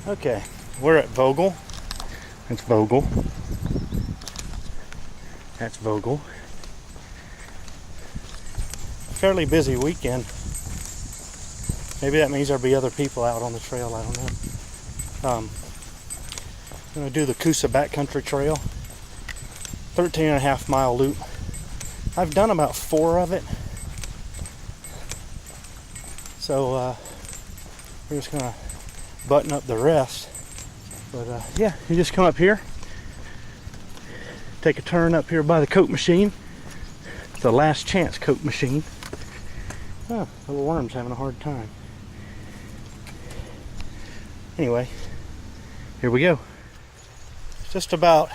Okay, we're at Vogel. That's Vogel. That's Vogel. Fairly busy weekend. Maybe that means there'll be other people out on the trail, I don't know. I'm going to do the Coosa Backcountry Trail. 13.5 mile loop. I've done about 4 of it. So we're just going to button up the rest. But yeah, you just come up here. Take a turn up here by the Coke machine. It's the last chance Coke machine. Oh, little worm's having a hard time. Anyway, here we go. It's just about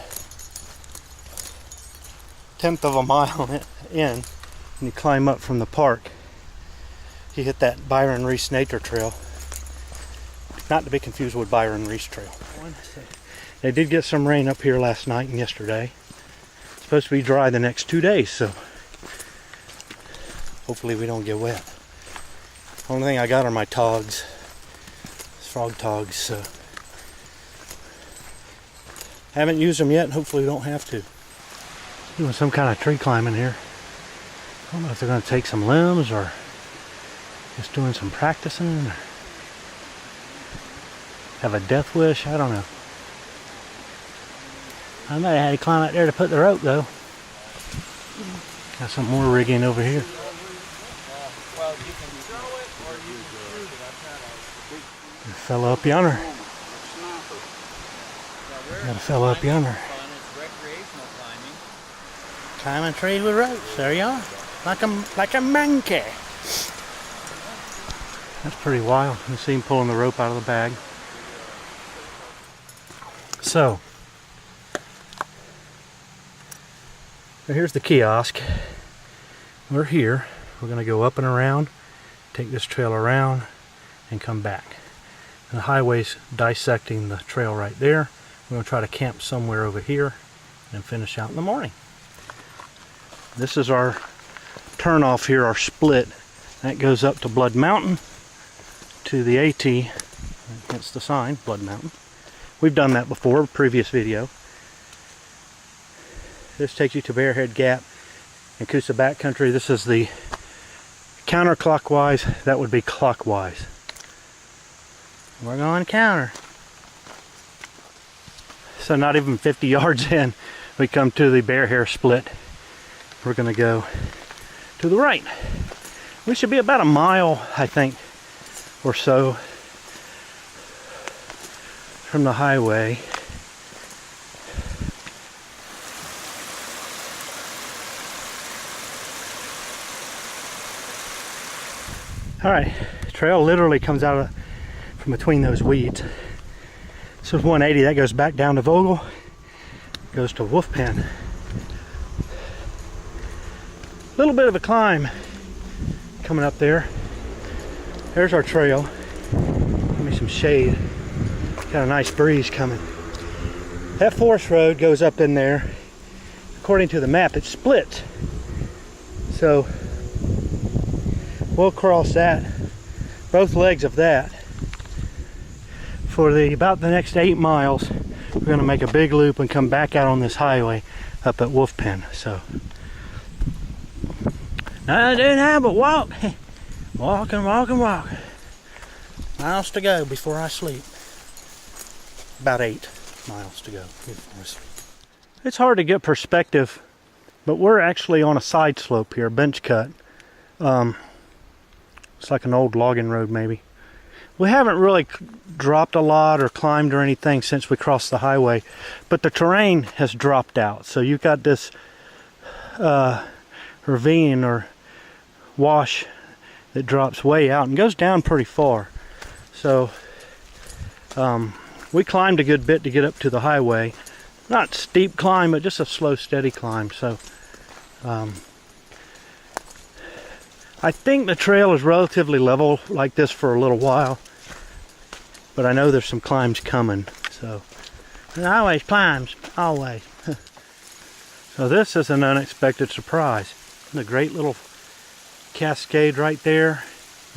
1/10 of a mile in, and you climb up from the park. You hit that Byron Reese Nature Trail. Not to be confused with Byron Reese Trail. They did get some rain up here last night and yesterday. It's supposed to be dry the next 2 days, so hopefully we don't get wet. Only thing I got are my togs. Frog togs, so haven't used them yet, and hopefully we don't have to. Doing some kind of tree climbing here. I don't know if they're going to take some limbs or just doing some practicing or have a death wish. I don't know. I might have had to climb out there to put the rope though. Got some more rigging over here. A fellow up yonder. Got a fellow up yonder. Climbing trees with ropes. There you are. Like a monkey. That's pretty wild. You see him pulling the rope out of the bag. So, here's the kiosk. We're here. We're going to go up and around, take this trail around, and come back. And the highway's dissecting the trail right there. We're going to try to camp somewhere over here and finish out in the morning. This is our turn off here, our split. That goes up to Blood Mountain, to the AT, hence the sign, Blood Mountain. We've done that before, previous video. This takes you to Bearhead Gap and Coosa Backcountry. This is the counterclockwise, that would be clockwise. We're going counter. So not even 50 yards in, we come to the Bear Hair Split. We're going to go to the right. We should be about a mile, I think, or so from the highway. All right, the trail literally comes out from between those weeds. This is 180, that goes back down to Vogel, goes to Wolf Pen. A little bit of a climb coming up there. There's our trail. Give me some shade. Got a nice breeze coming. That forest road goes up in there. According to the map, it splits. So we'll cross that, both legs of that. For about the next 8 miles, we're going to make a big loop and come back out on this highway up at Wolf Pen. So nothing to do now but walk. Walk and walk and walk. Miles to go before I sleep. About 8 miles to go before I sleep. It's hard to get perspective, but we're actually on a side slope here, bench cut. It's like an old logging road maybe. We haven't really dropped a lot or climbed or anything since we crossed the highway, but the terrain has dropped out. So you've got this ravine or wash that drops way out and goes down pretty far. So we climbed a good bit to get up to the highway. Not steep climb, but just a slow, steady climb. So I think the trail is relatively level like this for a little while, but I know there's some climbs coming. So there's always climbs, always. So this is an unexpected surprise. And a great little cascade right there,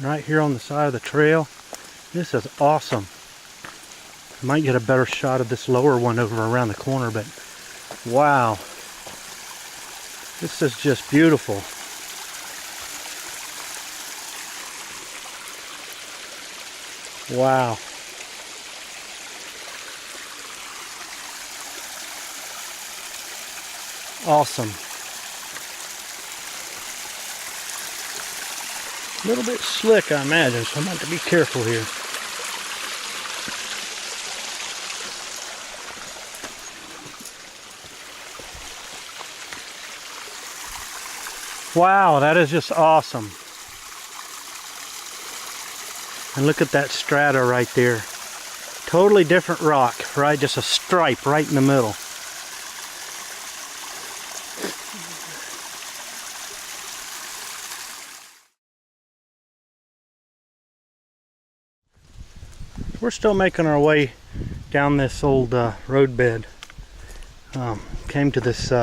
right here on the side of the trail. This is awesome. Might get a better shot of this lower one over around the corner, but wow. This is just beautiful. Wow. Awesome. A little bit slick, I imagine, so I'm going to have to be careful here. Wow, that is just awesome. And look at that strata right there. Totally different rock, right? Just a stripe right in the middle. We're still making our way down this old road bed. Came to this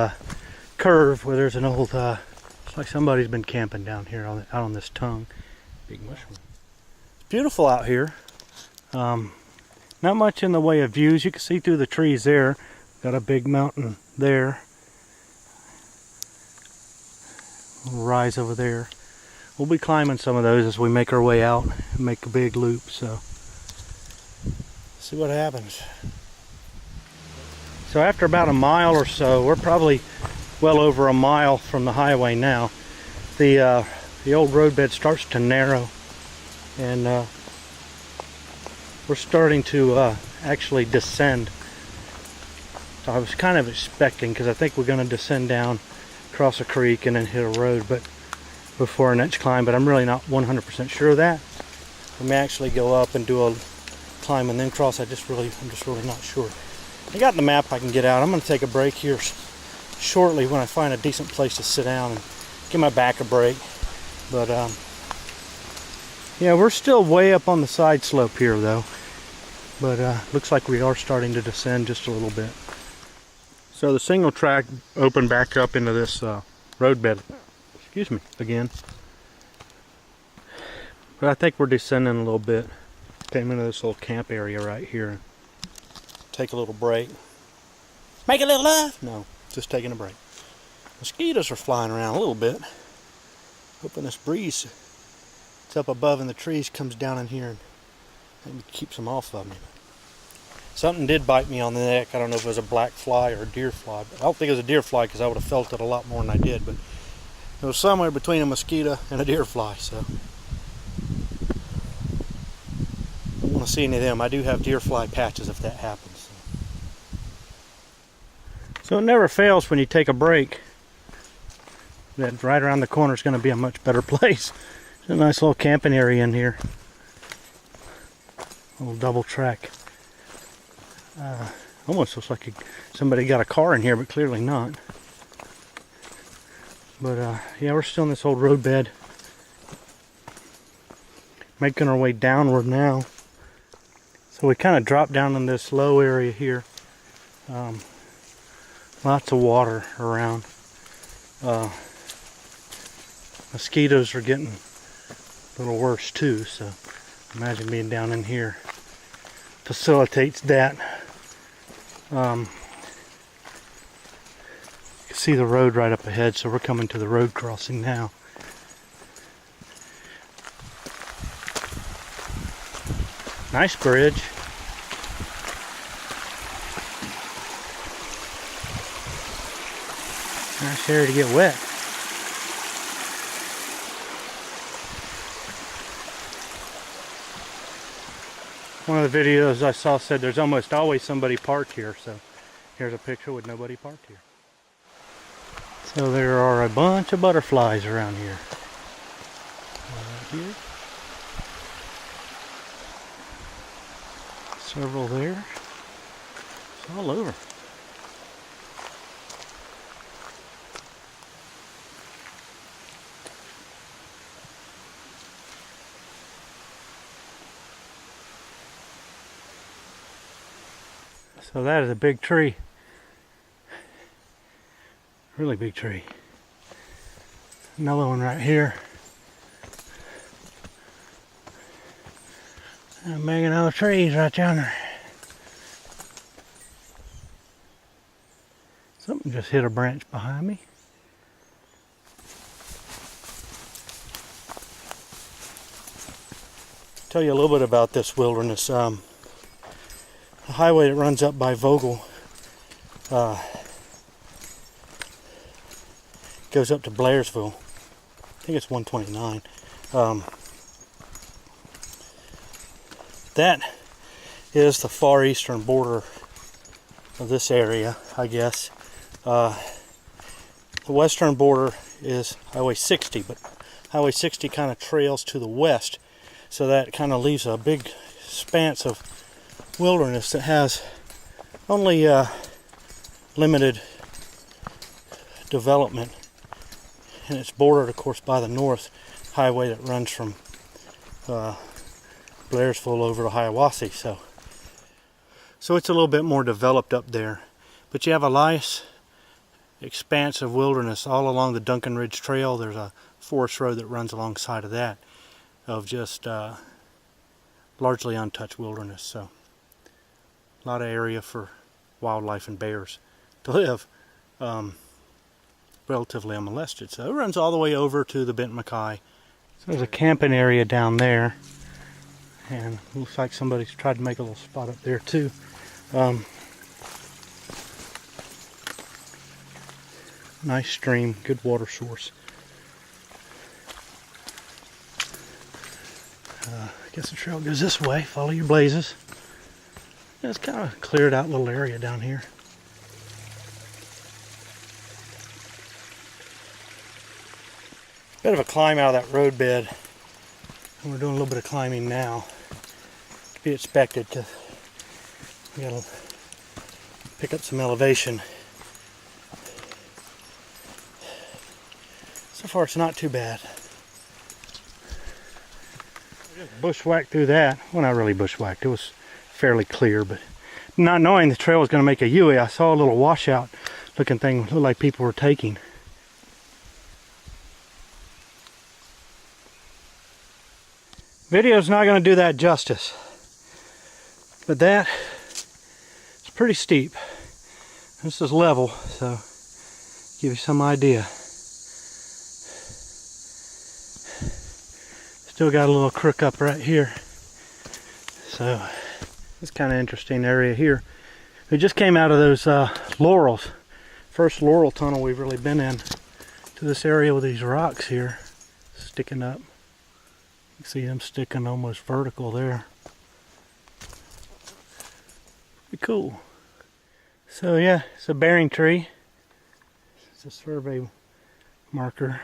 curve where there's an old, it's like somebody's been camping down here out on this tongue. Big mushroom. It's beautiful out here. Not much in the way of views. You can see through the trees there. Got a big mountain there. A little rise over there. We'll be climbing some of those as we make our way out and make a big loop. So see what happens. So after about a mile or so, we're probably well over a mile from the highway now. The old roadbed starts to narrow, and we're starting to actually descend. So I was kind of expecting, because I think we're going to descend down, cross a creek, and then hit a road, but before our next climb. But I'm really not 100% sure of that. We may actually go up and do a climb and then cross. I'm just really not sure. I got the map I can get out. I'm going to take a break here shortly when I find a decent place to sit down and give my back a break. But yeah, we're still way up on the side slope here though. But looks like we are starting to descend just a little bit. So the single track opened back up into this roadbed. Excuse me again. But I think we're descending a little bit. Came into this little camp area right here. Take a little break. Make a little love? No, just taking a break. Mosquitoes are flying around a little bit. Hoping this breeze that's up above in the trees comes down in here and maybe keeps them off of me. Something did bite me on the neck. I don't know if it was a black fly or a deer fly. But I don't think it was a deer fly because I would have felt it a lot more than I did. But it was somewhere between a mosquito and a deer fly. So I don't want to see any of them. I do have deer fly patches if that happens. So it never fails when you take a break. That right around the corner is going to be a much better place. There's a nice little camping area in here. A little double track. Almost looks like somebody got a car in here, but clearly not. But yeah, we're still in this old roadbed. Making our way downward now. So we kind of drop down in this low area here. Lots of water around. Mosquitoes are getting a little worse too, so imagine being down in here facilitates that. You can see the road right up ahead, so we're coming to the road crossing now. Nice bridge. Nice area to get wet. One of the videos I saw said there's almost always somebody parked here, so here's a picture with nobody parked here. So there are a bunch of butterflies around here. Right here. Several there. It's all over. So that is a big tree. Really big tree. Another one right here. And making other trees right down there. Just hit a branch behind me. Tell you a little bit about this wilderness. The highway that runs up by Vogel goes up to Blairsville. I think it's 129. That is the far eastern border of this area, I guess. The western border is Highway 60, but Highway 60 kind of trails to the west, so that kind of leaves a big expanse of wilderness that has only limited development, and it's bordered, of course, by the north highway that runs from Blairsville over to Hiawassee. So it's a little bit more developed up there, but you have a nice expanse of wilderness all along the Duncan Ridge Trail. There's a forest road that runs alongside of that, of just largely untouched wilderness. So a lot of area for wildlife and bears to live relatively unmolested. So it runs all the way over to the Benton MacKay. So there's a camping area down there, and it looks like somebody's tried to make a little spot up there too. Nice stream, good water source. I guess the trail goes this way. Follow your blazes. Yeah, it's kind of cleared out little area down here. Bit of a climb out of that road bed, and we're doing a little bit of climbing now. To be expected, because we gotta pick up some elevation. So far, it's not too bad. I just bushwhacked through that. Well, not really bushwhacked. It was fairly clear, but not knowing the trail was going to make a U, I saw a little washout looking thing. Looked like people were taking. Video's not going to do that justice, but that is pretty steep. This is level, so give you some idea. Still got a little crook up right here, so it's kind of interesting area here. We just came out of those laurels, first laurel tunnel we've really been in, to this area with these rocks here sticking up. You can see them sticking almost vertical there. Pretty cool. So yeah, it's a bearing tree. It's a survey marker.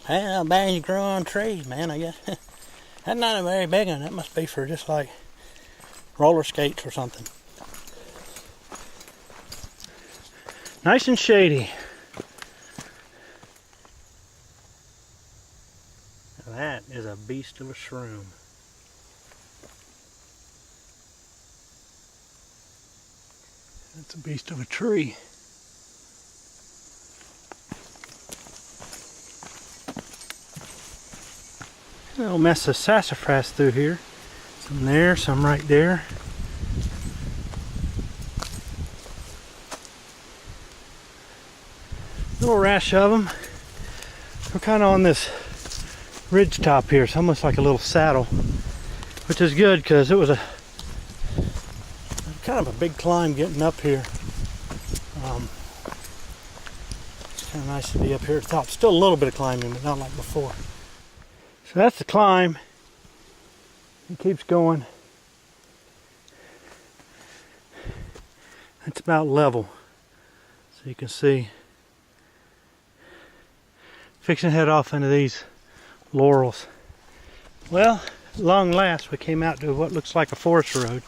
Well, bearings grow on trees, man, I guess. That's not a very big one. That must be for just like roller skates or something. Nice and shady. Now that is a beast of a shroom. That's a beast of a tree. A little mess of sassafras through here. Some there, some right there. Little rash of them. We're kind of on this ridge top here. It's almost like a little saddle, which is good because it was a kind of a big climb getting up here. It's kind of nice to be up here at the top. Still a little bit of climbing, but not like before. So that's the climb. It keeps going. It's about level. So you can see. Fixing to head off into these laurels. Well, at long last, we came out to what looks like a forest road.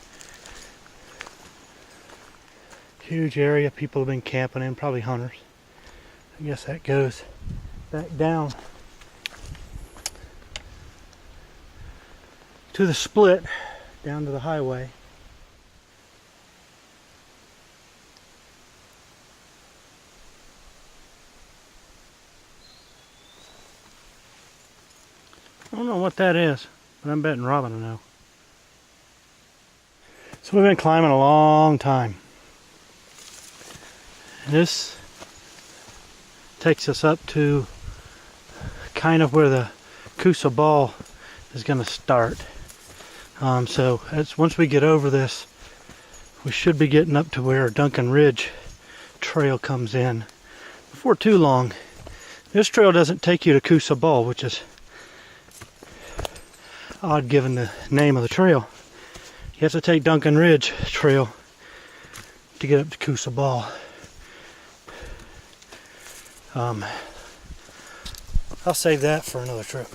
Huge area people have been camping in, probably hunters. I guess that goes back down to the split, down to the highway. I don't know what that is, but I'm betting Robin will know. So we've been climbing a long time. And this takes us up to kind of where the Coosa Ball is going to start. So once we get over this, we should be getting up to where Duncan Ridge Trail comes in before too long. This trail doesn't take you to Coosa Ball, which is odd given the name of the trail. You have to take Duncan Ridge Trail to get up to Coosa Ball. I'll save that for another trip.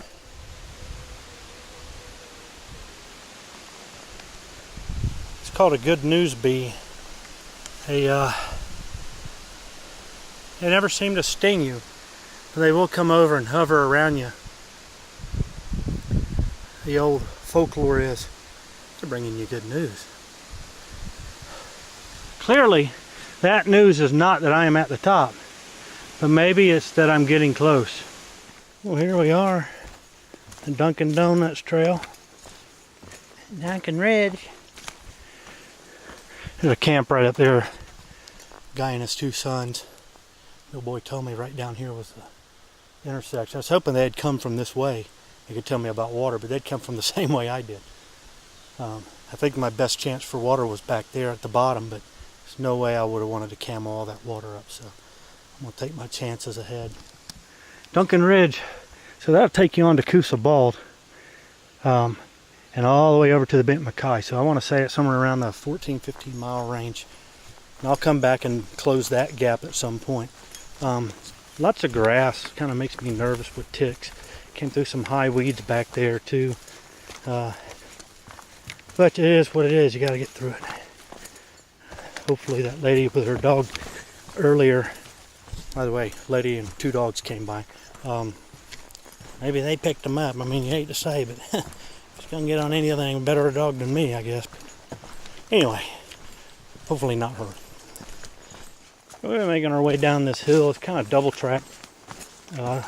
It's called a good news bee. They never seem to sting you, but they will come over and hover around you. The old folklore is they're bringing you good news. Clearly, that news is not that I am at the top, but maybe it's that I'm getting close. Well, here we are, the Dunkin' Donuts Trail. Duncan Ridge. There's a camp right up there. Guy and his two sons. Little boy told me right down here was the intersection. I was hoping they'd come from this way. They could tell me about water, but they'd come from the same way I did. I think my best chance for water was back there at the bottom, but there's no way I would have wanted to camel all that water up, so I'm going to take my chances ahead. Duncan Ridge, so that'll take you on to Coosa Ball, and all the way over to the Bent McKay. So I want to say it's somewhere around the 14-15 mile range, and I'll come back and close that gap at some point. Lots of grass, kind of makes me nervous with ticks. Came through some high weeds back there too, but it is what it is. You got to get through it. Hopefully that lady with her dog earlier, by the way, lady and two dogs came by. Maybe they picked them up. I mean, you hate to say, but she's gonna get on anything better a dog than me, I guess. But anyway, hopefully not her. We're making our way down this hill. It's kind of double track, at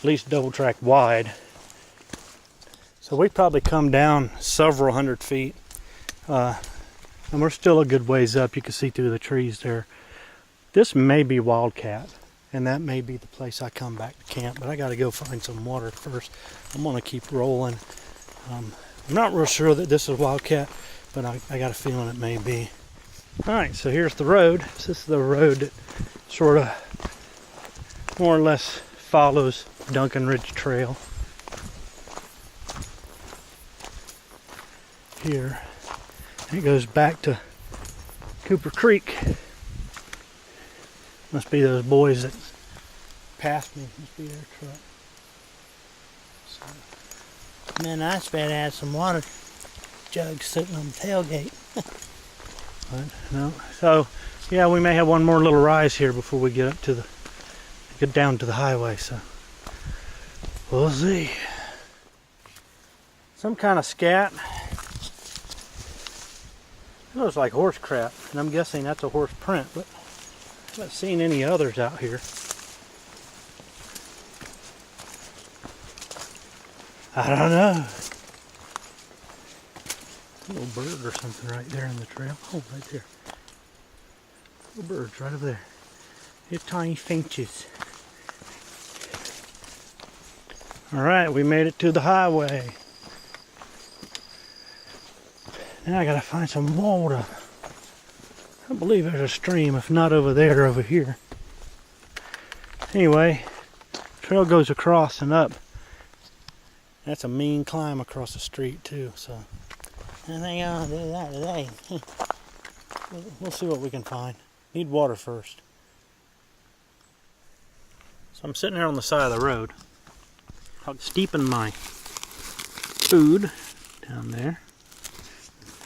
least double track wide. So we probably come down several hundred feet, and we're still a good ways up. You can see through the trees there. This may be Wildcat, and that may be the place I come back to camp, but I got to go find some water first. I'm going to keep rolling. I'm not real sure that this is Wildcat, but I got a feeling it may be. Alright, so here's the road. This is the road that sort of more or less follows Duncan Ridge Trail. Here. It goes back to Cooper Creek. Must be those boys that passed me. Must be their truck. So, man, I bet I had some water jugs sitting on the tailgate. But no. So yeah, we may have one more little rise here before we get down to the highway. So we'll see. Some kind of scat. It looks like horse crap, and I'm guessing that's a horse print, but I haven't seen any others out here. I don't know. A little bird or something right there in the trail. Oh, right there. Little birds right over there. They're tiny finches. Alright, we made it to the highway. Now I gotta find some water. I believe there's a stream, if not over there, over here. Anyway, trail goes across and up. That's a mean climb across the street too, so I think I'll do that today. We'll see what we can find. Need water first. So I'm sitting here on the side of the road, steeping my food down there,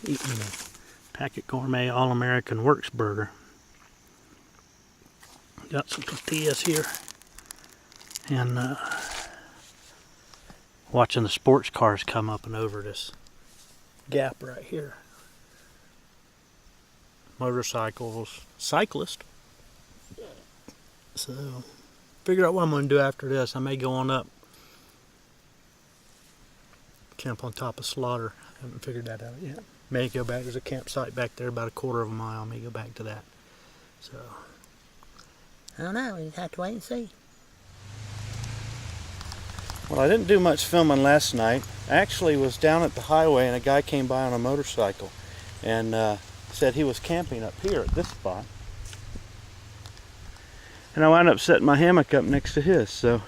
eating the Packet Gourmet All-American Works burger. Got some tortillas here, and watching the sports cars come up and over this gap right here. Motorcycles, cyclist. So, figure out what I'm going to do after this. I may go on up, camp on top of Slaughter. I haven't figured that out yet. May go back. There's a campsite back there about a quarter of a mile. May go back to that. So, I don't know. We just have to wait and see. Well, I didn't do much filming last night. I actually was down at the highway and a guy came by on a motorcycle and said he was camping up here at this spot. And I wound up setting my hammock up next to his, so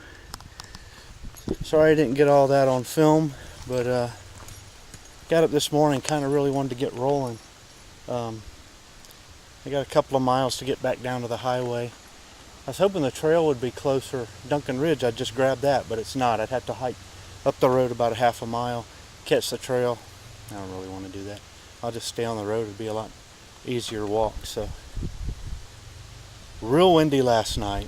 sorry I didn't get all that on film, but got up this morning, kind of really wanted to get rolling. I got a couple of miles to get back down to the highway. I was hoping the trail would be closer. Duncan Ridge, I'd just grab that, but it's not. I'd have to hike up the road about a half a mile, catch the trail. I don't really want to do that. I'll just stay on the road. It'd be a lot easier walk. So, real windy last night.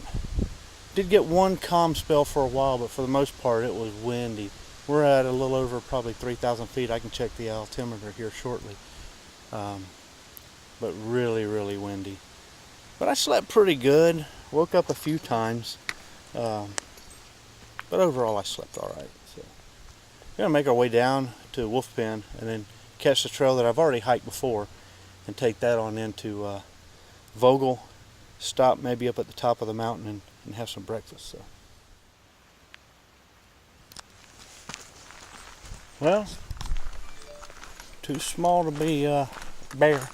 Did get one calm spell for a while, but for the most part it was windy. We're at a little over probably 3,000 feet. I can check the altimeter here shortly. But really, really windy. But I slept pretty good. Woke up a few times. But overall I slept all right. So we're going to make our way down to Wolf Pen and then catch the trail that I've already hiked before and take that on into Vogel. Stop maybe up at the top of the mountain and have some breakfast. So. Well, too small to be a bear.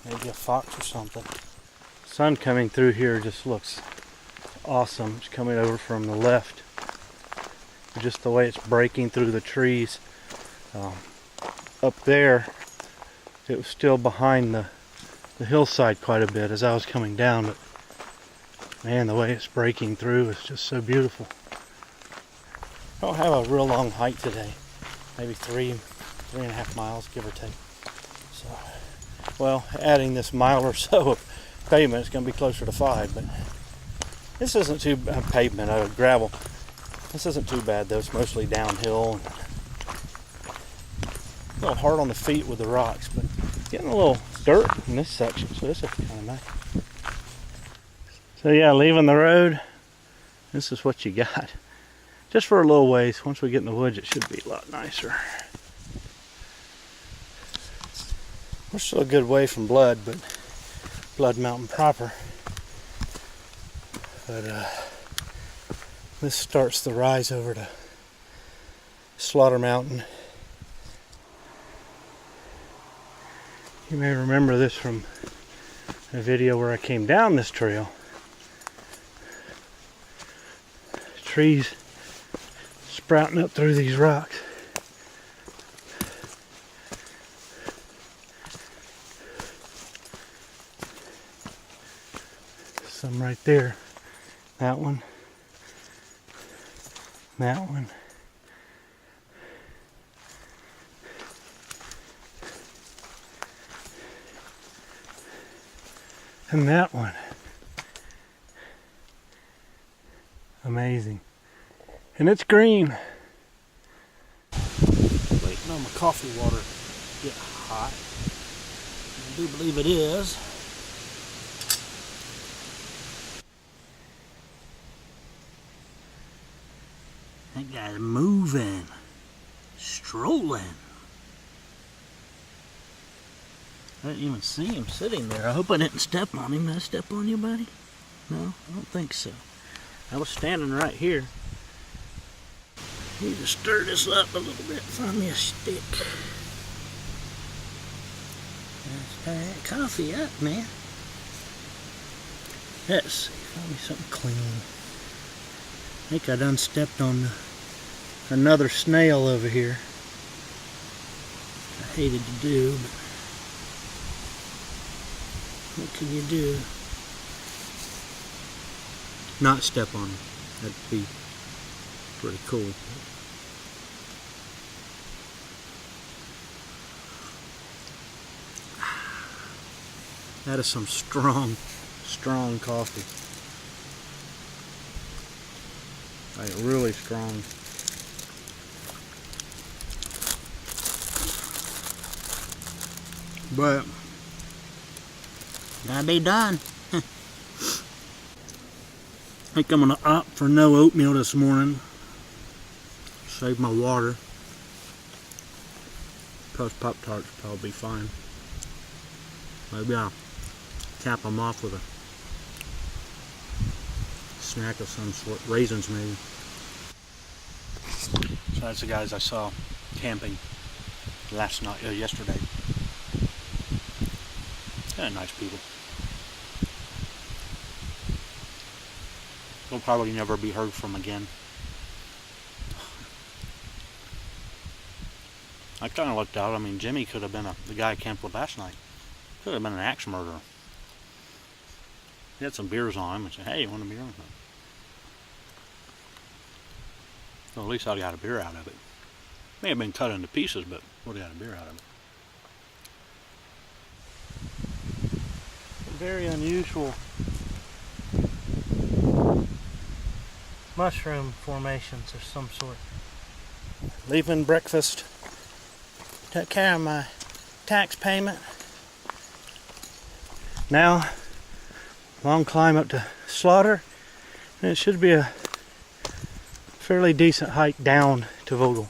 Maybe a fox or something. Sun coming through here just looks awesome. It's coming over from the left. Just the way it's breaking through the trees. Up there, it was still behind the hillside quite a bit as I was coming down, but man, the way it's breaking through is just so beautiful. I don't have a real long hike today. Maybe 3.5 miles, give or take. So, well, adding this mile or so of pavement, it's going to be closer to 5, but this isn't too pavement, gravel. This isn't too bad though. It's mostly downhill. A little hard on the feet with the rocks, but getting a little dirt in this section, so this is kind of nice. So yeah, leaving the road, this is what you got. Just for a little ways. Once we get in the woods, it should be a lot nicer. We're still a good way from Blood Mountain proper. But this starts the rise over to Slaughter Mountain. You may remember this from a video where I came down this trail. Trees sprouting up through these rocks. Some right there. That one. That one. And that one. Amazing. And it's green. Waiting on my coffee water to get hot. I do believe it is. That guy's moving. Strolling. I didn't even see him sitting there. I hope I didn't step on him. Did I step on you, buddy? No, I don't think so. I was standing right here. Need to stir this up a little bit. Find me a stick. Stir that coffee up, man. Let's see. Find me something clean. I think I done stepped on another snail over here. I hated to do, but what can you do? Not step on them. That'd be pretty cool. That is some strong coffee. Like really strong. But gotta be done. I think I'm gonna opt for no oatmeal this morning. Save my water. Post Pop-Tarts will probably be fine. Maybe I'll cap them off with a snack of some sort. Raisins maybe. So that's the guys I saw camping yesterday. Yeah, nice people. They'll probably never be heard from again. I kind of looked out. I mean, Jimmy could have been the guy I camped with last night. Could have been an axe murderer. He had some beers on him and said, "Hey, you want a beer?" Well, at least I got a beer out of it. May have been cut into pieces, but would have got a beer out of it. Very unusual mushroom formations of some sort. Leaving breakfast. Took care of my tax payment. Now, long climb up to Slaughter, and it should be a fairly decent hike down to Vogel.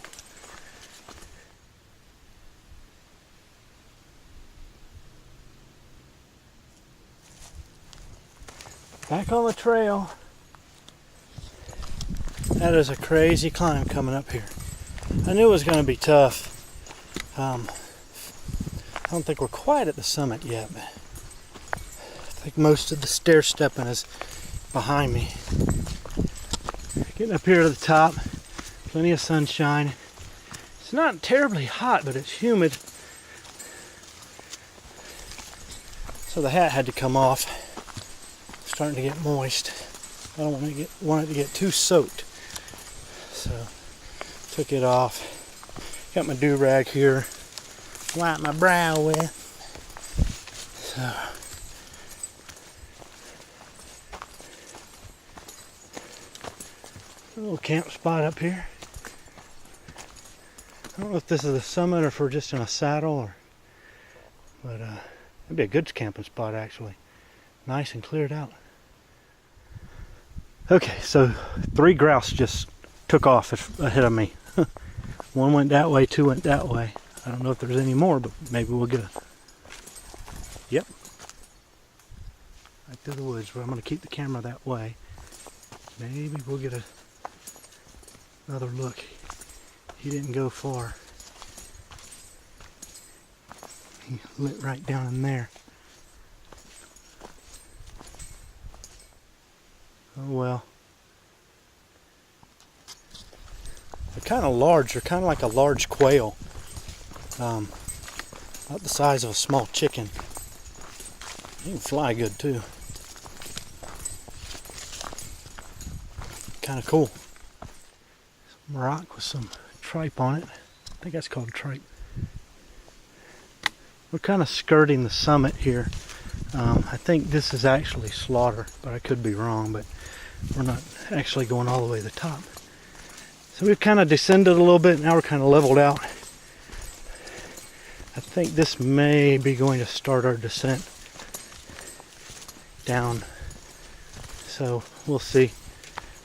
Back on the trail. That is a crazy climb coming up here. I knew it was going to be tough. I don't think we're quite at the summit yet, but I think most of the stair stepping is behind me. Getting up here to the top, plenty of sunshine. It's not terribly hot, but it's humid. So the hat had to come off. It's starting to get moist. I don't want it to get too soaked. So took it off. Got my do-rag here. Wipe my brow with. So a little camp spot up here. I don't know if this is the summit or if we're just in a saddle, but it'd be a good camping spot actually. Nice and cleared out. Okay, so 3 grouse just took off ahead of me. One went that way, 2 went that way. I don't know if there's any more, but maybe we'll get a... Yep. Right through the woods, but I'm going to keep the camera that way. Maybe we'll get another look. He didn't go far. He lit right down in there. Oh well. They're kind of large. They're kind of like a large quail. About the size of a small chicken. They can fly good too. Kind of cool. Some rock with some tripe on it. I think that's called tripe. We're kind of skirting the summit here. I think this is actually Slaughter, but I could be wrong, but we're not actually going all the way to the top. So we've kind of descended a little bit, now we're kind of leveled out. I think this may be going to start our descent down. So we'll see.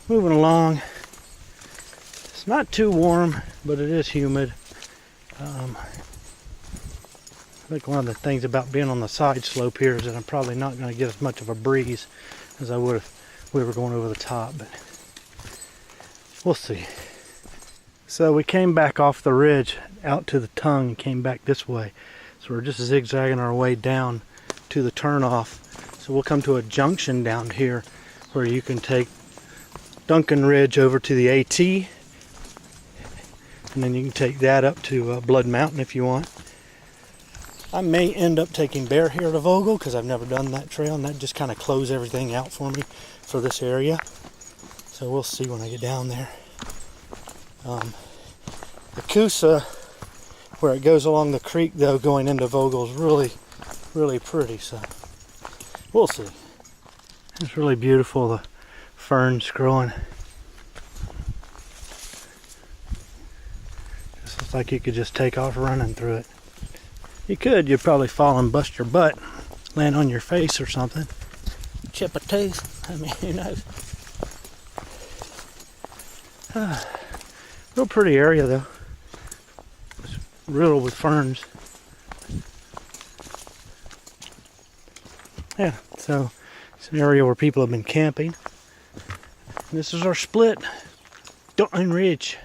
Moving along. It's not too warm, but it is humid. I think one of the things about being on the side slope here is that I'm probably not going to get as much of a breeze as I would if we were going over the top, but we'll see. So we came back off the ridge out to the tongue and came back this way. So we're just zigzagging our way down to the turnoff. So we'll come to a junction down here where you can take Duncan Ridge over to the AT, and then you can take that up to Blood Mountain if you want. I may end up taking Bear here to Vogel because I've never done that trail, and that just kind of close everything out for me for this area. So we'll see when I get down there. The Coosa, where it goes along the creek though, going into Vogel is really, really pretty. So we'll see. It's really beautiful. The ferns growing. Just looks like you could just take off running through it. You could. You'd probably fall and bust your butt, land on your face or something, chip a tooth. I mean, who knows? Real pretty area though. riddled with ferns. Yeah, so it's an area where people have been camping. This is our split. Duncan Ridge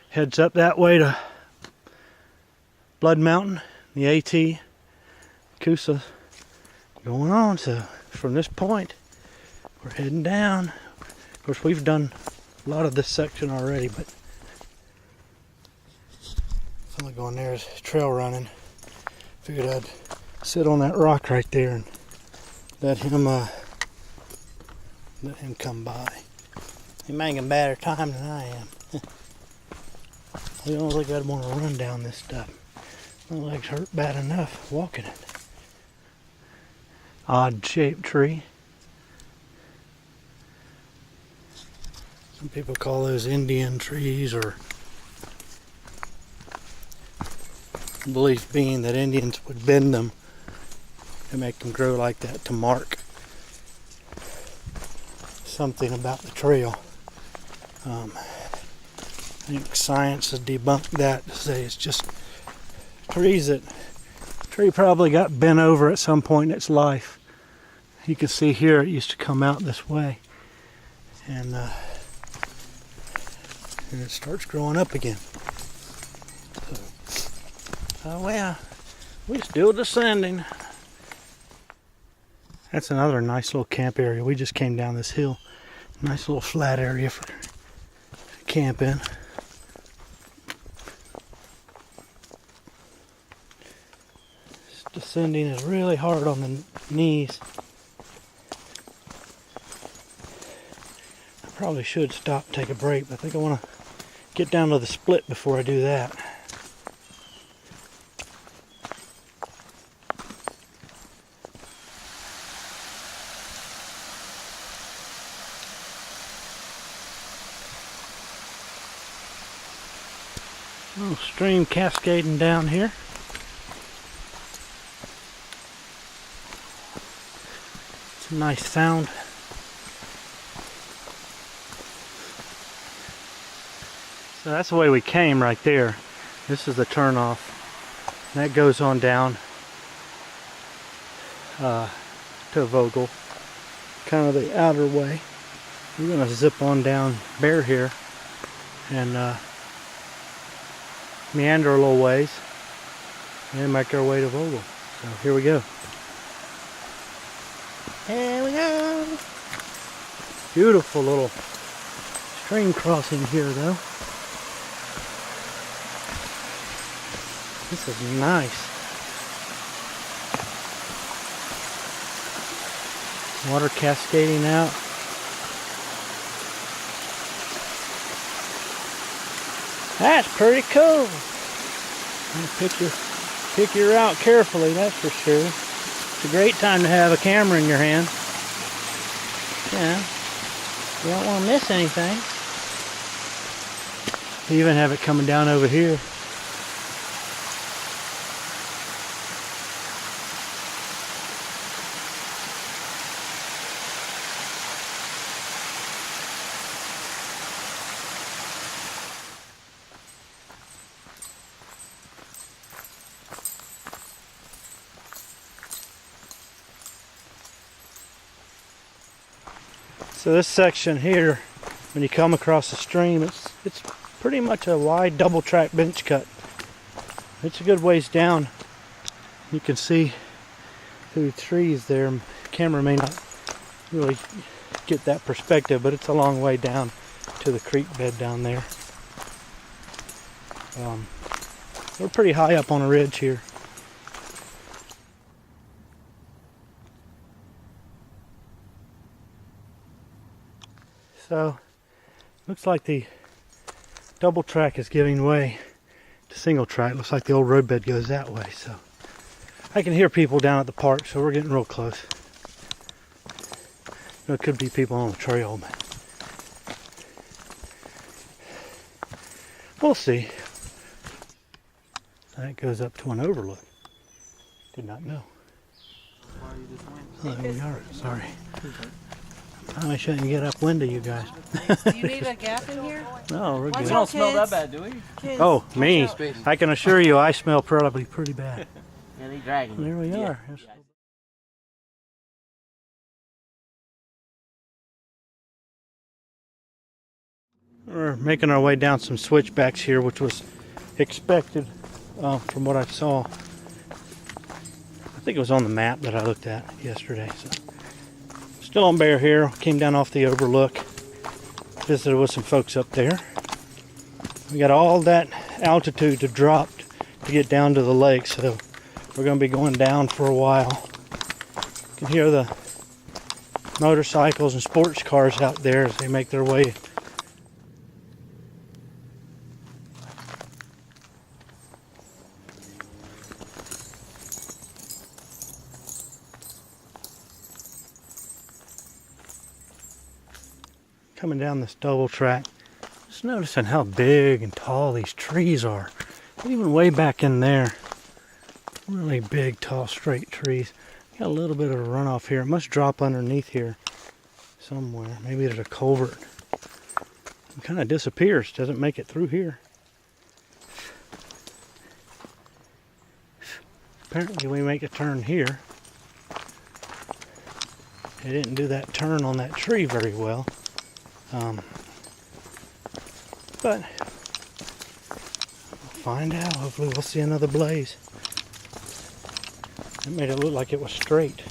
heads up that way to Blood Mountain, the AT, Coosa going on. So from this point, we're heading down. Of course, we've done a lot of this section already, but I'm gonna go in there as trail running. Figured I'd sit on that rock right there and let him come by. He's making better time than I am. I don't think I'd want to run down this stuff. My legs hurt bad enough walking it. Odd shaped tree. Some people call those Indian trees, or the belief being that Indians would bend them and make them grow like that to mark something about the trail. I think science has debunked that to say it's just trees that tree probably got bent over at some point in its life. You can see here it used to come out this way, and it starts growing up again. So well, we're still descending. That's another nice little camp area. We just came down this hill. Nice little flat area for camping. Descending is really hard on the knees. I probably should stop and take a break, but I think I want to get down to the split before I do that. Little stream cascading down here. It's a nice sound. So that's the way we came right there. This is the turnoff. That goes on down to Vogel, kind of the outer way. We're going to zip on down Bear here and meander a little ways and make our way to Vogel. So here we go. Here we go. Beautiful little stream crossing here though. This is nice. Water cascading out. That's pretty cool. Pick your route carefully, that's for sure. It's a great time to have a camera in your hand. Yeah, you don't want to miss anything. You even have it coming down over here. So this section here, when you come across the stream, it's pretty much a wide double track bench cut. It's a good ways down. You can see through the trees there. The camera may not really get that perspective, but it's a long way down to the creek bed down there. We're pretty high up on a ridge here. So, looks like the double track is giving way to single track. Looks like the old roadbed goes that way. So, I can hear people down at the park, so we're getting real close. There could be people on the trail, but we'll see. That goes up to an overlook. Did not know. Oh, there we are. Sorry. Probably shouldn't get upwind of you guys. Do you need a gap in here? No, we're good. We don't smell that bad, do we? Kids, Oh, me. watch out. I can assure you I smell probably pretty bad. Yeah, they dragging. There we are. We're making our way down some switchbacks here, which was expected from what I saw. I think it was on the map that I looked at yesterday. So, still on Bear here. Came down off the overlook. Visited with some folks up there. We got all that altitude to drop to get down to the lake, so we're going to be going down for a while. You can hear the motorcycles and sports cars out there as they make their way. Coming down this double track, just noticing how big and tall these trees are. Even way back in there, really big, tall, straight trees. Got a little bit of a runoff here. It must drop underneath here somewhere. Maybe there's a culvert. It kind of disappears, doesn't make it through here. Apparently we make a turn here. They didn't do that turn on that tree very well. But we'll find out. Hopefully we'll see another blaze. It made it look like it was straight.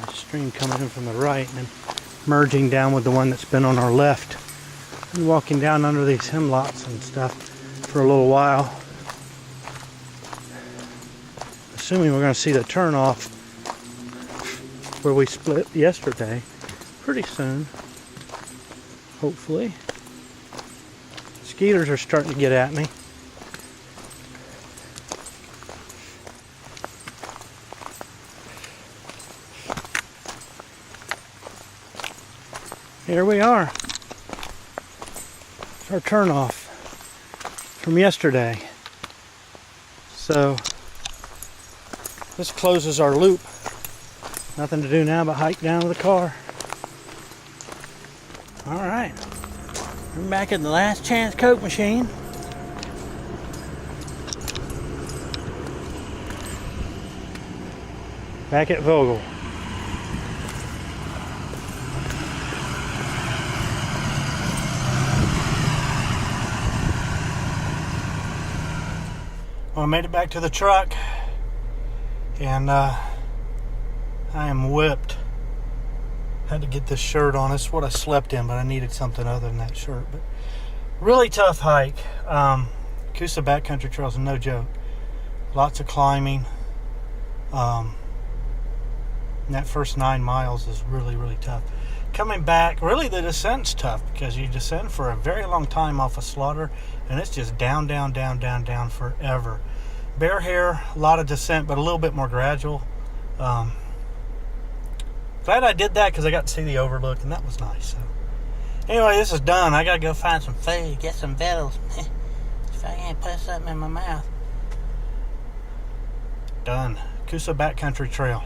A stream coming in from the right and then merging down with the one that's been on our left. Been walking down under these hemlocks and stuff for a little while. Assuming we're going to see the turn off where we split yesterday pretty soon. Hopefully. Skeeters are starting to get at me. Here we are. It's our turn off from yesterday. So this closes our loop. Nothing to do now but hike down to the car. Alright. We're back at the Last Chance Coke machine. Back at Vogel. Well, I made it back to the truck, and I am whipped. Had to get this shirt on. It's what I slept in, but I needed something other than that shirt. But really tough hike. Coosa Backcountry Trail is no joke. Lots of climbing. And that first 9 miles is really, really tough. Coming back, really the descent's tough because you descend for a very long time off of Slaughter, and it's just down, down, down, down, down forever. Bear Hair, a lot of descent, but a little bit more gradual. Glad I did that because I got to see the overlook, and that was nice. So, anyway, this is done. I gotta go find some food, get some vittles. If I can't put something in my mouth. Done. Coosa Backcountry Trail.